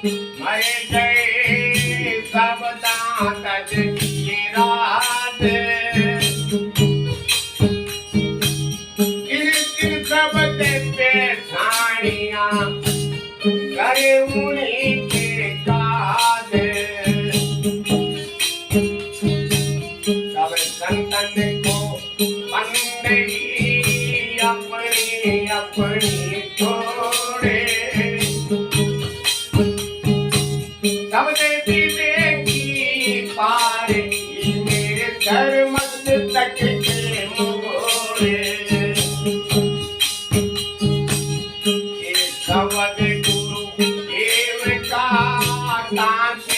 मरे गए सब दांत के रात, किन सब पे साड़ियां करे उन्हीं के काज। सब संतन को बंदगी अपनी अपनी छोड़े, सब देवी देखी पारे मेरे सर मस्तक के मोड़े। ये शब्द गुरु देव का तांत